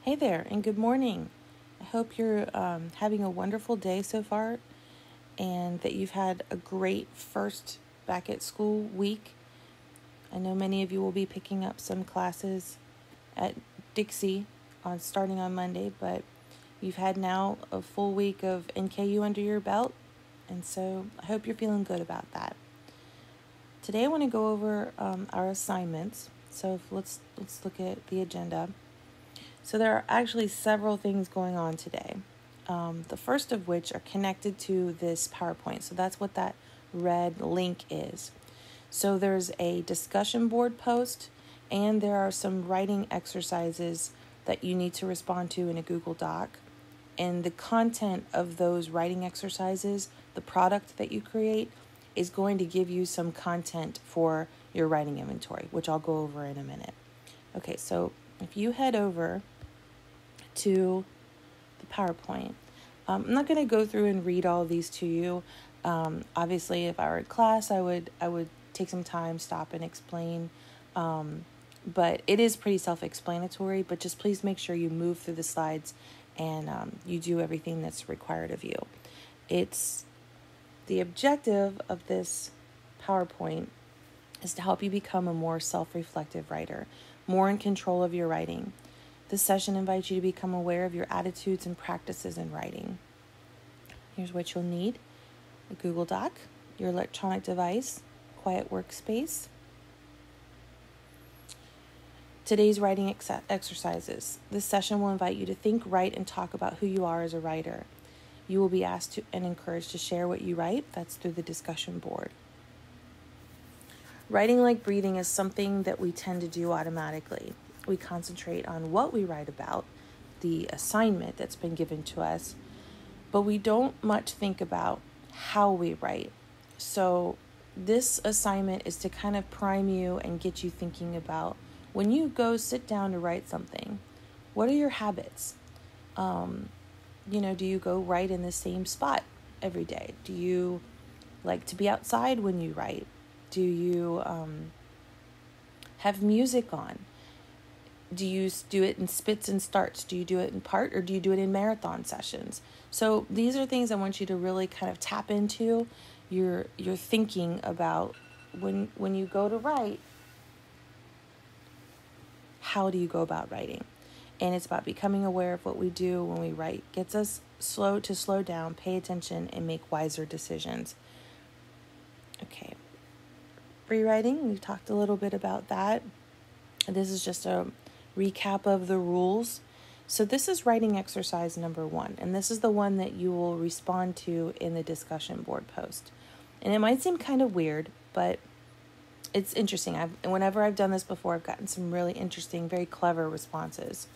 Hey there, and good morning. I hope you're having a wonderful day so far and that you've had a great first back at school week. I know many of you will be picking up some classes at Dixie starting on Monday, but you've had now a full week of NKU under your belt, and so I hope you're feeling good about that. Today I want to go over our assignments, so let's look at the agenda. So there are actually several things going on today. The first of which are connected to this PowerPoint. So that's what that red link is. So there's a discussion board post, and there are some writing exercises that you need to respond to in a Google Doc. And the content of those writing exercises, the product that you create, is going to give you some content for your writing inventory, which I'll go over in a minute. Okay, so if you head over to the PowerPoint. I'm not going to go through and read all of these to you. Obviously, if I were in class, I would take some time, stop and explain. But it is pretty self-explanatory, but just please make sure you move through the slides and you do everything that's required of you. It's the objective of this PowerPoint is to help you become a more self-reflective writer, more in control of your writing. This session invites you to become aware of your attitudes and practices in writing. Here's what you'll need: a Google Doc, your electronic device, quiet workspace. Today's writing exercises. This session will invite you to think, write, and talk about who you are as a writer. You will be asked to and encouraged to share what you write. That's through the discussion board. Writing like breathing is something that we tend to do automatically. We concentrate on what we write about, the assignment that's been given to us, but we don't much think about how we write. So this assignment is to kind of prime you and get you thinking about when you go sit down to write something, what are your habits? Do you go write in the same spot every day? Do you like to be outside when you write? Do you have music on? Do you do it in spits and starts? Do you do it in part, or do you do it in marathon sessions? So these are things I want you to really kind of tap into. You're thinking about when you go to write, how do you go about writing? And it's about becoming aware of what we do when we write. Gets us slow down, pay attention, and make wiser decisions. Okay. Rewriting, we've talked a little bit about that. This is just a recap of the rules. So this is writing exercise number 1, and this is the one that you will respond to in the discussion board post. And it might seem kind of weird, but it's interesting. Whenever I've done this before, I've gotten some really interesting, very clever responses.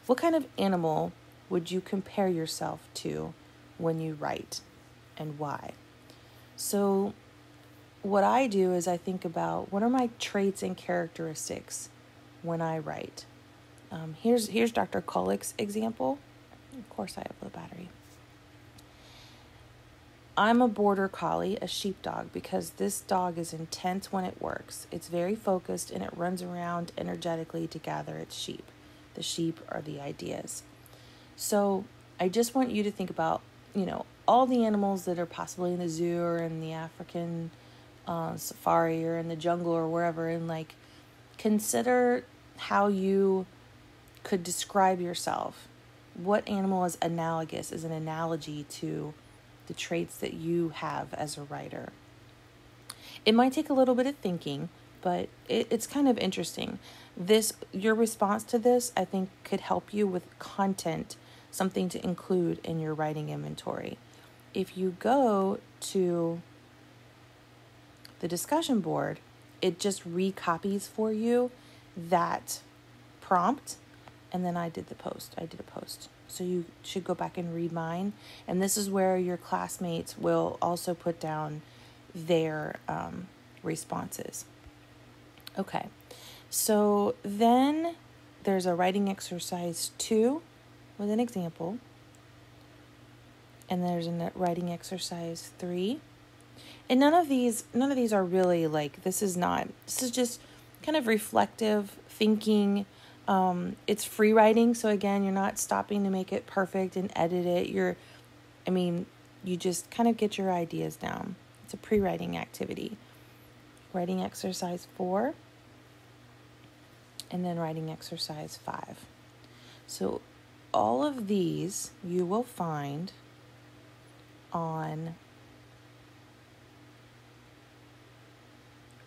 What kind of animal would you compare yourself to when you write, and why? So what I do is I think about what are my traits and characteristics when I write. Here's Dr. Kollick's example. Of course, I have low battery. I'm a border collie, a sheepdog, because this dog is intense when it works. It's very focused and it runs around energetically to gather its sheep. The sheep are the ideas. So I just want you to think about, all the animals that are possibly in the zoo or in the African safari or in the jungle or wherever, and consider how you could describe yourself. What animal is analogous, is an analogy to the traits that you have as a writer? It might take a little bit of thinking, but it's kind of interesting. Your response to this, I think, could help you with content, something to include in your writing inventory. If you go to the discussion board, it just recopies for you that prompt, and then I did a post. So you should go back and read mine, and this is where your classmates will also put down their responses. Okay, so then there's a writing exercise 2 with an example, and there's a writing exercise 3. And none of these are really this is just kind of reflective thinking, It's free writing, so again, you're not stopping to make it perfect and edit it. You just kind of get your ideas down. It's a pre-writing activity. Writing exercise 4, and then writing exercise 5. So all of these you will find on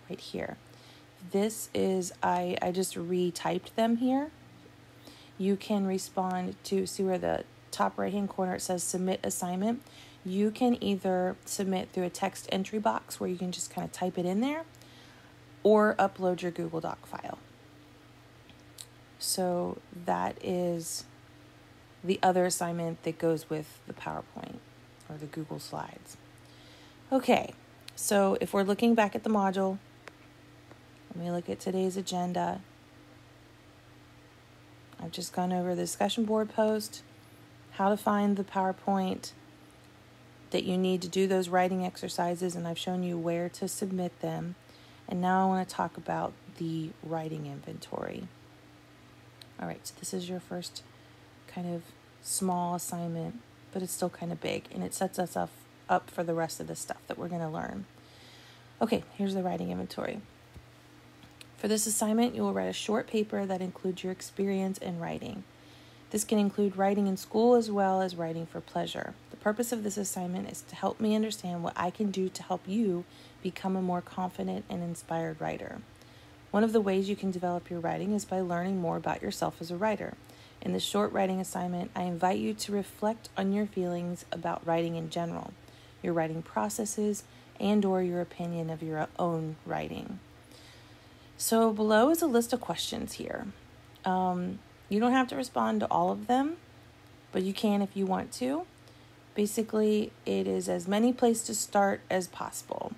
right here. This is, I just retyped them here. You can respond to, see where the top right hand corner it says submit assignment. You can either submit through a text entry box where you can just kind of type it in there, or upload your Google Doc file. So that is the other assignment that goes with the PowerPoint or the Google Slides. Okay, so if we're looking back at the module, let me look at today's agenda. I've just gone over the discussion board post, how to find the PowerPoint that you need to do those writing exercises, and I've shown you where to submit them. And now I want to talk about the writing inventory. All right, so this is your first kind of small assignment, but it's still kind of big, and it sets us up for the rest of the stuff that we're going to learn. Okay, here's the writing inventory. For this assignment, you will write a short paper that includes your experience in writing. This can include writing in school as well as writing for pleasure. The purpose of this assignment is to help me understand what I can do to help you become a more confident and inspired writer. One of the ways you can develop your writing is by learning more about yourself as a writer. In this short writing assignment, I invite you to reflect on your feelings about writing in general, your writing processes, and/or your opinion of your own writing. So below is a list of questions here. You don't have to respond to all of them, but you can if you want to. Basically, it is as many places to start as possible.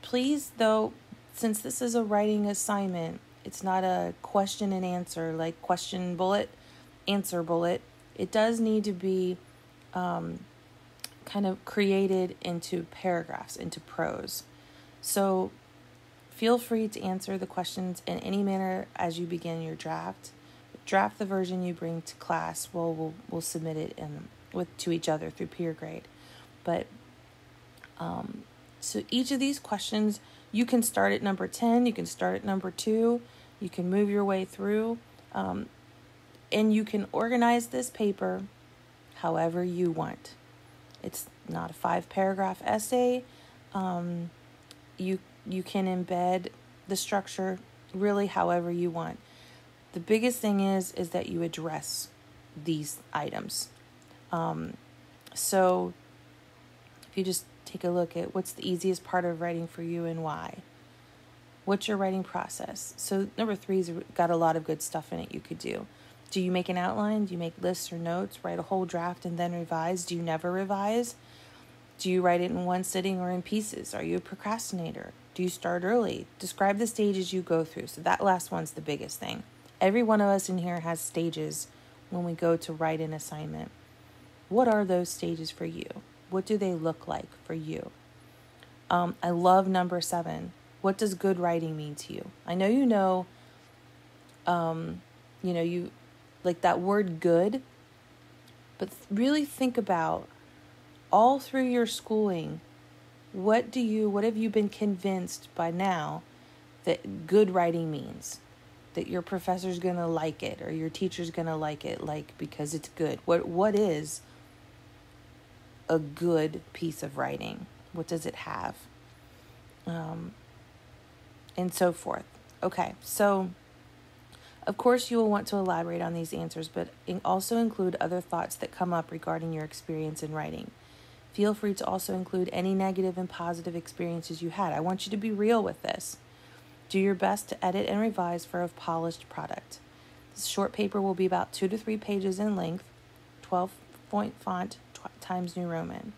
Please, though, since this is a writing assignment, it's not a question and answer, like question bullet, answer bullet. It does need to be kind of created into paragraphs, into prose. So feel free to answer the questions in any manner as you begin your draft. Draft the version you bring to class. We'll submit it to each other through peer grade. But so each of these questions, you can start at number 10. You can start at number 2. You can move your way through, and you can organize this paper however you want. It's not a 5-paragraph essay. You can embed the structure really however you want. The biggest thing is that you address these items. So if you just take a look at what's the easiest part of writing for you and why. What's your writing process? So number 3's got a lot of good stuff in it you could do. Do you make an outline? Do you make lists or notes? Write a whole draft and then revise? Do you never revise? Do you write it in one sitting or in pieces? Are you a procrastinator? Do you start early? Describe the stages you go through. So that last one's the biggest thing. Every one of us in here has stages when we go to write an assignment. What are those stages for you? What do they look like for you? I love number 7. What does good writing mean to you? I know you like that word good, but really think about all through your schooling, what have you been convinced by now that good writing means? That your professor's going to like it or your teacher's going to like it, because it's good. What is a good piece of writing? What does it have? And so forth. Okay, so of course you will want to elaborate on these answers, but also include other thoughts that come up regarding your experience in writing. Feel free to also include any negative and positive experiences you had. I want you to be real with this. Do your best to edit and revise for a polished product. This short paper will be about 2 to 3 pages in length, 12-point font, Times New Roman,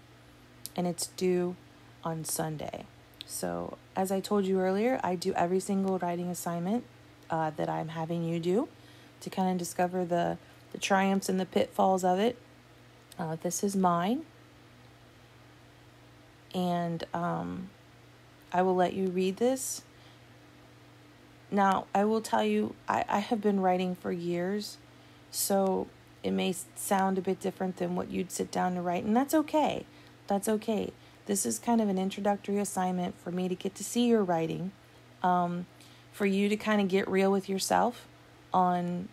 and it's due on Sunday. So, as I told you earlier, I do every single writing assignment that I'm having you do to kind of discover the triumphs and the pitfalls of it. This is mine, and I will let you read this Now, I will tell you, I have been writing for years, so it may sound a bit different than what you'd sit down to write, and that's okay. That's okay. This is kind of an introductory assignment for me to get to see your writing, for you to kind of get real with yourself on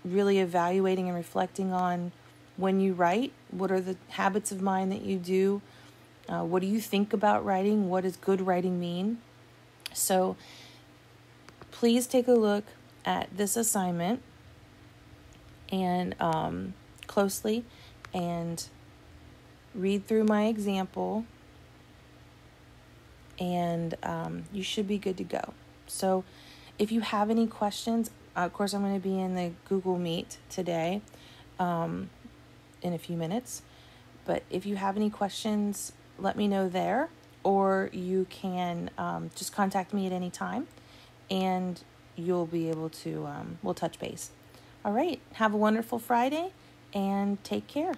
really evaluating and reflecting on when you write. What are the habits of mind that you do? What do you think about writing? What does good writing mean? So please take a look at this assignment and closely, and read through my example, and you should be good to go. So if you have any questions, of course I'm going to be in the Google Meet today in a few minutes, but if you have any questions, let me know there, or you can just contact me at any time, and you'll be able to, we'll touch base. All right, have a wonderful Friday, and take care.